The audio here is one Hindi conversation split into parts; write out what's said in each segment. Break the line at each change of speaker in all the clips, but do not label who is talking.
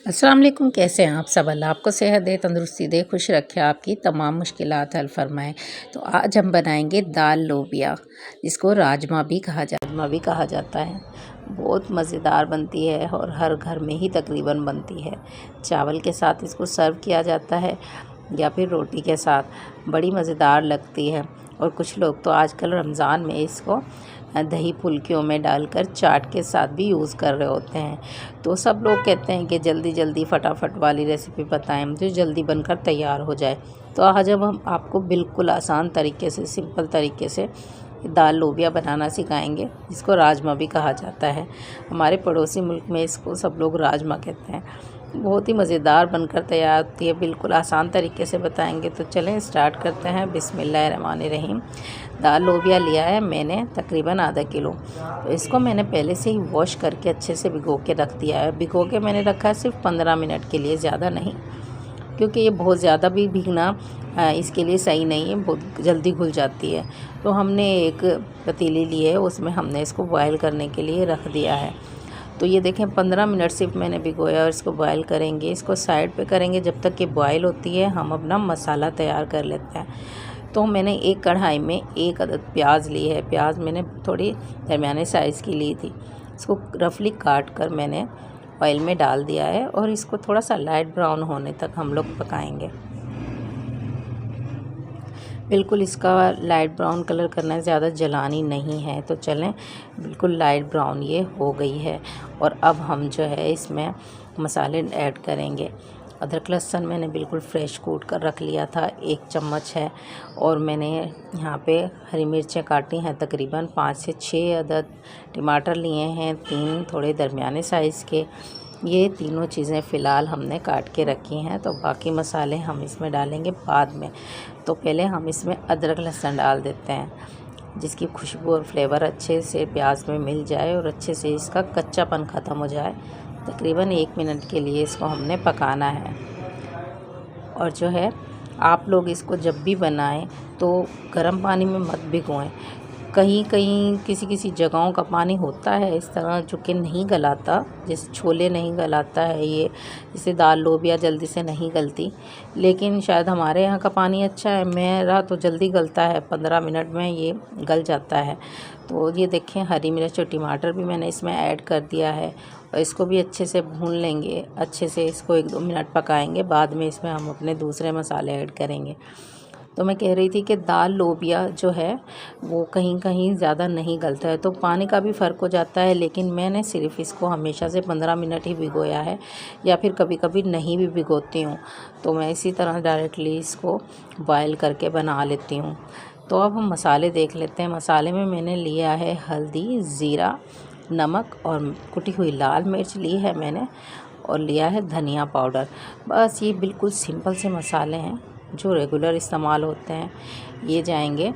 अस्सलाम वालेकुम। कैसे हैं आप सब? अल्लाह आपको सेहत दे, तंदुरुस्ती दे, खुश रखे, आपकी तमाम मुश्किलात हल फरमाए। तो आज हम बनाएंगे दाल लोबिया, जिसको राजमा भी कहा जाता है। बहुत मज़ेदार बनती है और हर घर में ही तकरीबन बनती है। चावल के साथ इसको सर्व किया जाता है या फिर रोटी के साथ, बड़ी मज़ेदार लगती है। और कुछ लोग तो आजकल रमज़ान में इसको दही फुल्कियों में डालकर चाट के साथ भी यूज़ कर रहे होते हैं। तो सब लोग कहते हैं कि जल्दी जल्दी फटाफट वाली रेसिपी बताएं जो जल्दी बनकर तैयार हो जाए। तो आज अब हम आपको बिल्कुल आसान तरीके से, सिंपल तरीके से दाल लोबिया बनाना सिखाएंगे, जिसको राजमा भी कहा जाता है। हमारे पड़ोसी मुल्क में इसको सब लोग राजमा कहते हैं। बहुत ही मज़ेदार बनकर तैयार होती है, बिल्कुल आसान तरीके से बताएंगे। तो चलें स्टार्ट करते हैं। बिस्मिल्लाहिर्रहमानिर्रहीम। दाल लोबिया लिया है मैंने तकरीबन आधा किलो। तो इसको मैंने पहले से ही वॉश करके अच्छे से भिगो के रख दिया है। भिगो के मैंने रखा है सिर्फ 15 मिनट के लिए, ज़्यादा नहीं, क्योंकि ये बहुत ज़्यादा भी भीगना इसके लिए सही नहीं है, बहुत जल्दी घुल जाती है। तो हमने एक पतीली ली है, उसमें हमने इसको बॉयल करने के लिए रख दिया है। तो ये देखें 15 मिनट सिर्फ मैंने भिगोया और इसको बॉयल करेंगे। इसको साइड पे करेंगे जब तक कि बॉयल होती है। हम अपना मसाला तैयार कर लेते हैं। तो मैंने एक कढ़ाई में 1 अदद प्याज ली है। प्याज मैंने थोड़ी दरमियाने साइज़ की ली थी। इसको रफली काट कर मैंने ऑयल में डाल दिया है और इसको थोड़ा सा लाइट ब्राउन होने तक हम लोग पकाएंगे। बिल्कुल इसका लाइट ब्राउन कलर करना है, ज़्यादा जलानी नहीं है। तो चलें, बिल्कुल लाइट ब्राउन ये हो गई है। और अब हम जो है इसमें मसाले ऐड करेंगे। अदरक लहसुन मैंने बिल्कुल फ्रेश कूट कर रख लिया था, 1 चम्मच है। और मैंने यहाँ पे हरी मिर्चें काटी हैं तकरीबन 5 से 6 अदद। टमाटर लिए हैं 3 थोड़े दरमियाने साइज़ के। ये तीनों चीज़ें फ़िलहाल हमने काट के रखी हैं। तो बाकी मसाले हम इसमें डालेंगे बाद में। तो पहले हम इसमें अदरक लहसुन डाल देते हैं, जिसकी खुशबू और फ्लेवर अच्छे से प्याज में मिल जाए और अच्छे से इसका कच्चापन ख़त्म हो जाए। तकरीबन 1 मिनट के लिए इसको हमने पकाना है। और जो है, आप लोग इसको जब भी बनाएं तो गर्म पानी में मत भिगोएं। कहीं कहीं किसी किसी जगहों का पानी होता है इस तरह जो कि नहीं गलाता, जैसे छोले नहीं गलाता है ये, जैसे दाल लोबिया जल्दी से नहीं गलती। लेकिन शायद हमारे यहाँ का पानी अच्छा है, मेरा तो जल्दी गलता है, 15 मिनट में ये गल जाता है। तो ये देखें, हरी मिर्च और टमाटर भी मैंने इसमें ऐड कर दिया है और इसको भी अच्छे से भून लेंगे। अच्छे से इसको 1-2 मिनट पकाएंगे, बाद में इसमें हम अपने दूसरे मसाले ऐड करेंगे। तो मैं कह रही थी कि दाल लोबिया जो है वो कहीं कहीं ज़्यादा नहीं गलता है, तो पानी का भी फ़र्क हो जाता है। लेकिन मैंने सिर्फ इसको हमेशा से 15 मिनट ही भिगोया है, या फिर कभी कभी नहीं भी भिगोती हूँ। तो मैं इसी तरह डायरेक्टली इसको बॉयल करके बना लेती हूँ। तो अब हम मसाले देख लेते हैं। मसाले में मैंने लिया है हल्दी, ज़ीरा, नमक और कुटी हुई लाल मिर्च ली है मैंने, और लिया है धनिया पाउडर। बस ये बिल्कुल सिंपल से मसाले हैं जो रेगुलर इस्तेमाल होते हैं। ये जाएंगे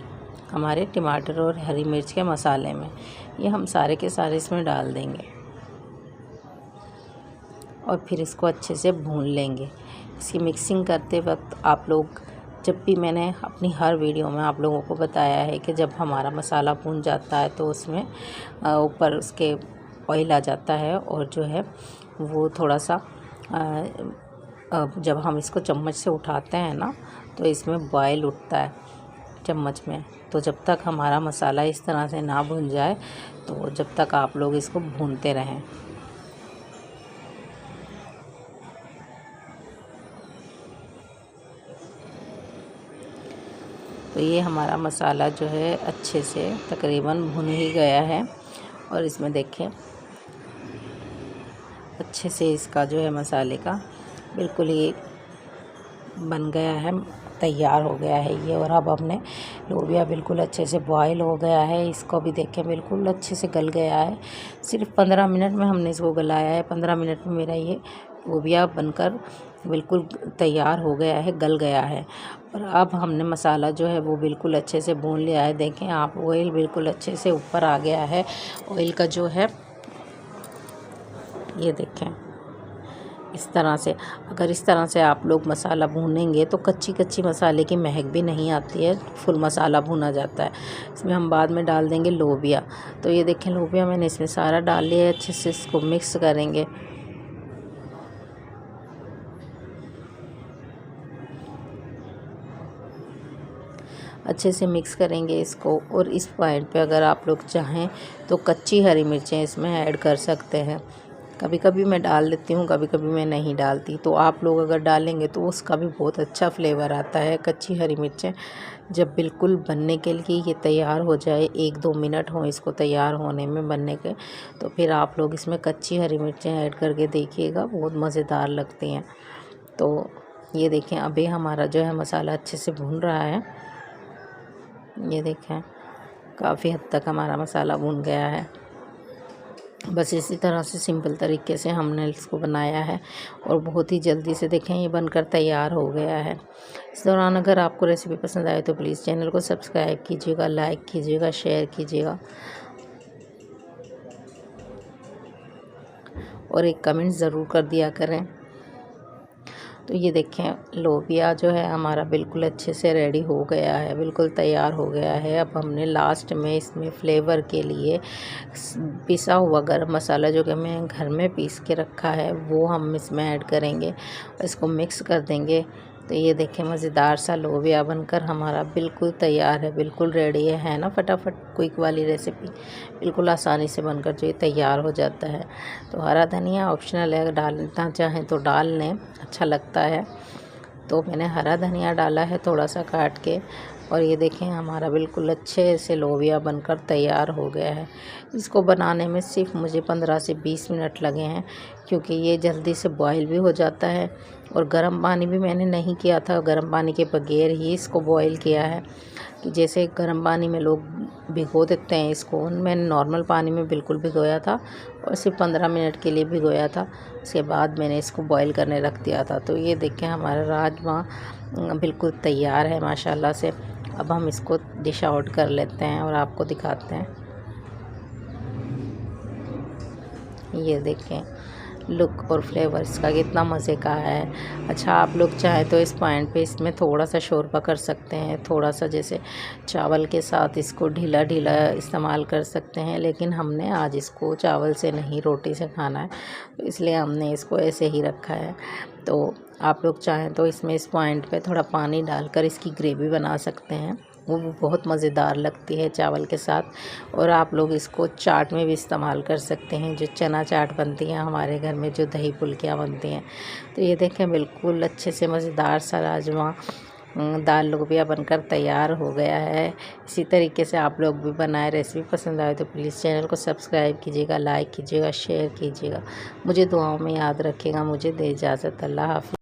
हमारे टमाटर और हरी मिर्च के मसाले में। ये हम सारे के सारे इसमें डाल देंगे और फिर इसको अच्छे से भून लेंगे। इसकी मिक्सिंग करते वक्त आप लोग, जब भी मैंने अपनी हर वीडियो में आप लोगों को बताया है कि जब हमारा मसाला भून जाता है तो उसमें ऊपर उसके ऑयल आ जाता है, और जो है वो थोड़ा सा जब हम इसको चम्मच से उठाते हैं ना, तो इसमें बॉयल उठता है चम्मच में। तो जब तक हमारा मसाला इस तरह से ना भुन जाए, तो जब तक आप लोग इसको भूनते रहें। तो ये हमारा मसाला जो है अच्छे से तकरीबन भुन ही गया है। और इसमें देखें अच्छे से इसका जो है मसाले का बिल्कुल ही बन गया है, तैयार हो गया है ये। और अब हमने लोबिया बिल्कुल अच्छे से बॉयल हो गया है। इसको भी देखें बिल्कुल अच्छे से गल गया है। सिर्फ 15 मिनट में हमने इसको गलाया है। 15 मिनट में मेरा ये लोबिया बनकर बिल्कुल तैयार हो गया है, गल गया है। और अब हमने मसाला जो है वो बिल्कुल अच्छे से भून लिया है। देखें आप, ऑयल बिल्कुल अच्छे से ऊपर आ गया है। ऑयल का जो है ये देखें, इस तरह से, अगर इस तरह से आप लोग मसाला भूनेंगे तो कच्ची कच्ची मसाले की महक भी नहीं आती है, फुल मसाला भुना जाता है। इसमें हम बाद में डाल देंगे लोबिया। तो ये देखें, लोबिया मैंने इसमें सारा डाल लिया है। अच्छे से इसको मिक्स करेंगे। अच्छे से मिक्स करेंगे इसको। और इस पॉइंट पे अगर आप लोग चाहें तो कच्ची हरी मिर्चें इसमें ऐड कर सकते हैं। कभी कभी मैं डाल देती हूँ, कभी कभी मैं नहीं डालती, तो आप लोग अगर डालेंगे तो उसका भी बहुत अच्छा फ्लेवर आता है। कच्ची हरी मिर्चें जब बिल्कुल बनने के लिए ये तैयार हो जाए, 1-2 मिनट हो इसको तैयार होने में, बनने के, तो फिर आप लोग इसमें कच्ची हरी मिर्चें ऐड करके देखिएगा, बहुत मज़ेदार लगती हैं। तो ये देखें, अभी हमारा जो है मसाला अच्छे से भून रहा है। ये देखें, काफ़ी हद तक हमारा मसाला भून गया है। बस इसी तरह से सिंपल तरीके से हमने इसको बनाया है और बहुत ही जल्दी से देखें ये बनकर तैयार हो गया है। इस दौरान अगर आपको रेसिपी पसंद आए तो प्लीज़ चैनल को सब्सक्राइब कीजिएगा, लाइक कीजिएगा, शेयर कीजिएगा और एक कमेंट ज़रूर कर दिया करें। तो ये देखें, लोबिया जो है हमारा बिल्कुल अच्छे से रेडी हो गया है, बिल्कुल तैयार हो गया है। अब हमने लास्ट में इसमें फ्लेवर के लिए पिसा हुआ गरम मसाला जो कि मैं घर में पीस के रखा है वो हम इसमें ऐड करेंगे, इसको मिक्स कर देंगे। तो ये देखें, मज़ेदार सा लोबिया बनकर हमारा बिल्कुल तैयार है, बिल्कुल रेडी है ना। फटाफट क्विक वाली रेसिपी बिल्कुल आसानी से बनकर जो ये तैयार हो जाता है। तो हरा धनिया ऑप्शनल है, डालना चाहें तो डाल लें, अच्छा लगता है। तो मैंने हरा धनिया डाला है थोड़ा सा काट के। और ये देखें, हमारा बिल्कुल अच्छे से लोबिया बनकर तैयार हो गया है। इसको बनाने में सिर्फ मुझे 15 से 20 मिनट लगे हैं, क्योंकि ये जल्दी से बॉईल भी हो जाता है। और गर्म पानी भी मैंने नहीं किया था, गर्म पानी के बगैर ही इसको बॉईल किया है। कि जैसे गर्म पानी में लोग भिगो देते हैं इसको, मैंने नॉर्मल पानी में बिल्कुल भिगोया था और सिर्फ 15 मिनट के लिए भिगोया था। उसके बाद मैंने इसको बॉईल करने रख दिया था। तो ये देखें, हमारा राजमा बिल्कुल तैयार है माशाल्लाह से। अब हम इसको डिश आउट कर लेते हैं और आपको दिखाते हैं। ये देखें, लुक और फ्लेवर इसका कितना मज़े का है। अच्छा, आप लोग चाहें तो इस पॉइंट पे इसमें थोड़ा सा शोरबा कर सकते हैं, थोड़ा सा जैसे चावल के साथ इसको ढीला ढीला इस्तेमाल कर सकते हैं। लेकिन हमने आज इसको चावल से नहीं, रोटी से खाना है, तो इसलिए हमने इसको ऐसे ही रखा है। तो आप लोग चाहें तो इसमें इस पॉइंट पे थोड़ा पानी डालकर इसकी ग्रेवी बना सकते हैं, वो भी बहुत मज़ेदार लगती है चावल के साथ। और आप लोग इसको चाट में भी इस्तेमाल कर सकते हैं, जो चना चाट बनती है हमारे घर में, जो दही फुल्कियाँ बनती हैं। तो ये देखें, बिल्कुल अच्छे से मज़ेदार सा राजमा दाल लोबिया बनकर तैयार हो गया है। इसी तरीके से आप लोग भी बनाएं। रेसिपी पसंद आए तो प्लीज़ चैनल को सब्सक्राइब कीजिएगा, लाइक कीजिएगा, शेयर कीजिएगा। मुझे दुआओं में याद रखिएगा। मुझे दे इजाज़त। अल्लाह हाफ़िज़।